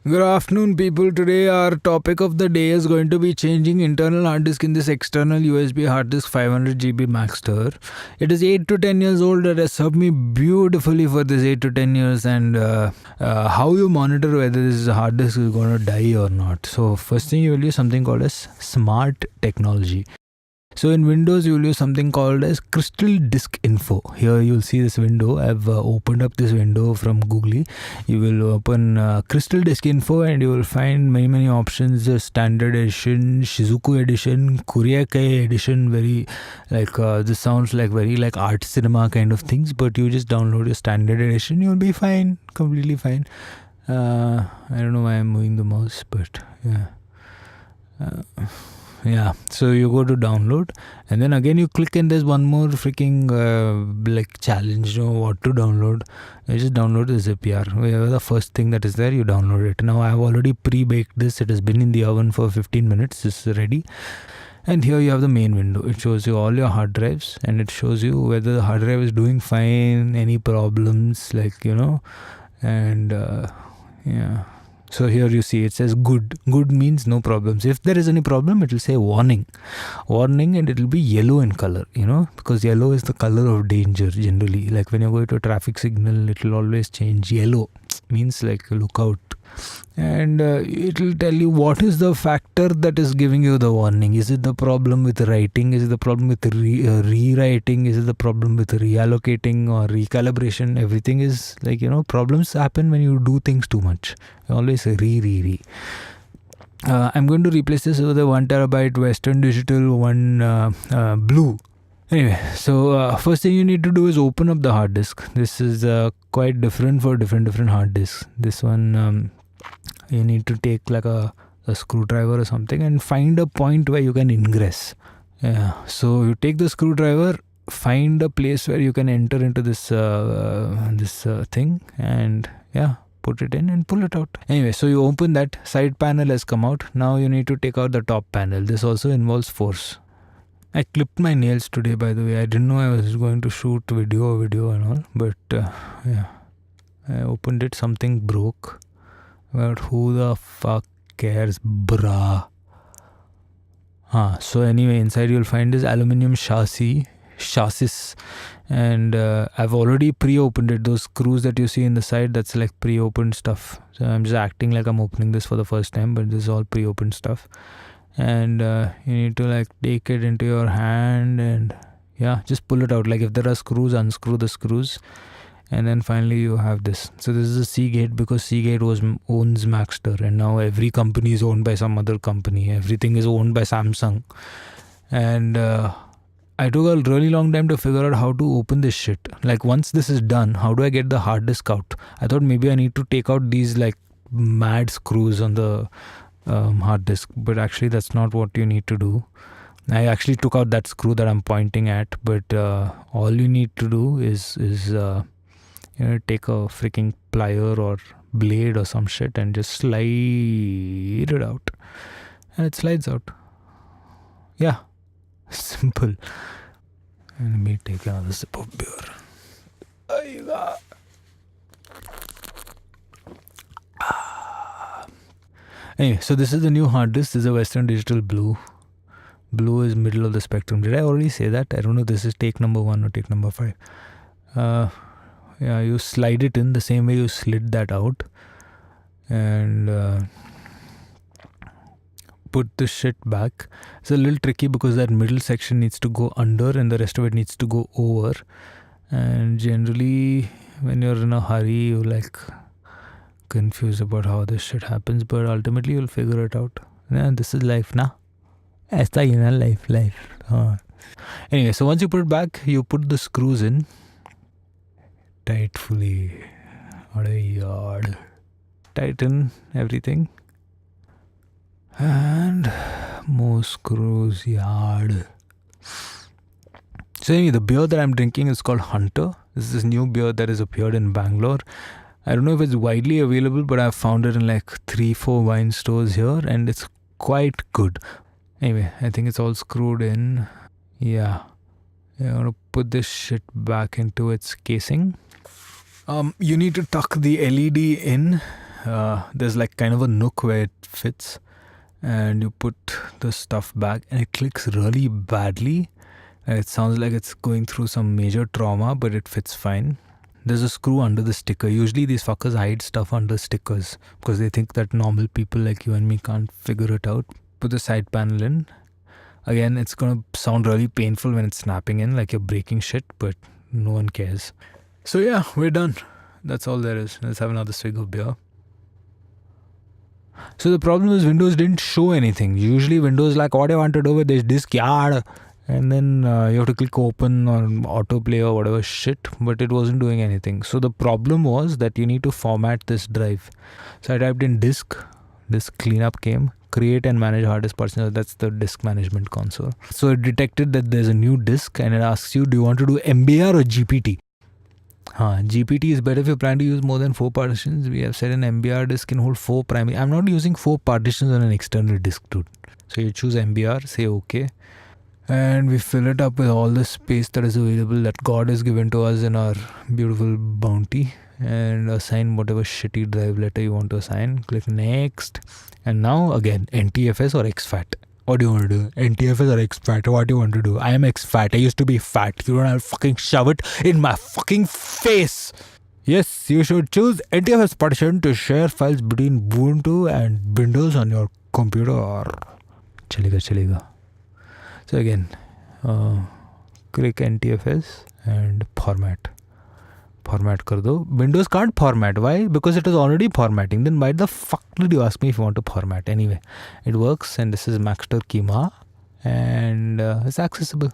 Good afternoon, people. Today, our topic of the day is going to be changing internal hard disk in this external USB hard disk 500 GB Maxter. It is 8 to 10 years old. It has served me beautifully for this 8 to 10 years. And how you monitor whether this hard disk is going to die or not. So, first thing you will use something called as smart technology. So in Windows, you will use something called as Crystal Disk Info. Here you will see this window. I've opened up this window from Google. You will open Crystal Disk Info and you will find many options. Standard edition, Shizuku edition, Kuriake edition. Very like this sounds like very like art cinema kind of things. But you just download a standard edition. You'll be fine, completely fine. I don't know why I'm moving the mouse, but yeah. So you go to download and then again you click and there's one more freaking like challenge, what to download. You just download the ZipYar. Whatever the first thing that is there, you download it. Now I've already pre-baked this. It has been in the oven for 15 minutes. It's ready. And here you have the main window. It shows you all your hard drives and it shows you whether the hard drive is doing fine, any problems, and yeah. So here you see it says good. Good means no problems. If there is any problem, it will say warning. Warning, and it will be yellow in color, because yellow is the color of danger generally. Like when you go to a traffic signal, it will always change yellow. Means like look out. And it will tell you what is the factor that is giving you the warning. Is it the problem with writing? Is it the problem with rewriting? Is it the problem with reallocating or recalibration? Everything is like, problems happen when you do things too much. You always re. I'm going to replace this with a 1 terabyte Western Digital one blue. Anyway, so first thing you need to do is open up the hard disk. This is quite different for different hard disks. This one you need to take like a screwdriver or something and find a point where you can ingress. Yeah. So you take the screwdriver, find a place where you can enter into this thing, and put it in and pull it out. Anyway, so you open that. Side panel has come out. Now you need to take out the top panel. This also involves force. I clipped my nails today, by the way. I didn't know I was going to shoot video and all, but I opened it. Something broke. But who the fuck cares, brah? So anyway, inside you'll find this aluminium chassis, and I've already pre-opened it. Those screws that you see in the side, that's like pre-opened stuff. So I'm just acting like I'm opening this for the first time, but this is all pre-opened stuff. And you need to like take it into your hand and just pull it out. Like if there are screws, unscrew the screws. And then finally you have this. So this is a Seagate, because Seagate owns Maxter, and now every company is owned by some other company. Everything is owned by Samsung. And I took a really long time to figure out how to open this shit. Like once this is done, how do I get the hard disk out? I thought maybe I need to take out these like mad screws on the hard disk, but actually that's not what you need to do. I actually took out that screw that I'm pointing at, but all you need to do is take a freaking plier or blade or some shit and just slide it out, and it slides out. Yeah, simple. And let me take another sip of beer. Anyway, so this is the new hard disk. This is a Western Digital blue. Blue is middle of the spectrum. Did I already say that? I don't know. This is take number 1 or take number 5. You slide it in the same way you slid that out, and put the shit back. It's a little tricky because that middle section needs to go under and the rest of it needs to go over. And generally, when you're in a hurry, you like confused about how this shit happens, but ultimately you'll figure it out. Yeah, this is life, na? Aisa life. Anyway, so once you put it back, you put the screws in tightfully. Tighten everything. And more screws, yard. So anyway, the beer that I'm drinking is called Hunter. This is this new beer that has appeared in Bangalore. I don't know if it's widely available, but I've found it in like 3-4 wine stores here, and it's quite good. Anyway, I think it's all screwed in. Yeah. I'm going to put this shit back into its casing. You need to tuck the LED in there's like kind of a nook where it fits, and you put the stuff back and it clicks really badly. It sounds like it's going through some major trauma, but it fits fine. There's a screw under the sticker. Usually these fuckers hide stuff under stickers because they think that normal people like you and me can't figure it out. Put the side panel in. Again, it's going to sound really painful when it's snapping in, like you're breaking shit, but no one cares. So yeah, we're done. That's all there is. Let's have another swig of beer. So the problem is Windows didn't show anything. Usually Windows like, what do you want to do with this disk? Yeah. And then you have to click open or autoplay or whatever shit, but it wasn't doing anything. So the problem was that you need to format this drive. So I typed in disk cleanup came, create and manage hard disk partitions. That's the disk management console. So it detected that there's a new disk and it asks you, do you want to do MBR or GPT? GPT is better if you plan to use more than 4 partitions. We have said an MBR disk can hold 4 primary. I'm not using 4 partitions on an external disk, dude. So you choose MBR, say OK. And we fill it up with all the space that is available that God has given to us in our beautiful bounty, and assign whatever shitty drive letter you want to assign. Click next. And now again, NTFS or exFAT. What do you want to do? NTFS or exFAT? What do you want to do? I am exFAT. I used to be fat. You don't have to fucking shove it in my fucking face. Yes, you should choose NTFS partition to share files between Ubuntu and Windows on your computer. Chalega. So again, click NTFS and format kar do. Windows can't format. Why? Because it is already formatting. Then why the fuck did you ask me if you want to format? Anyway, it works, and this is Maxtor Kima, and it's accessible.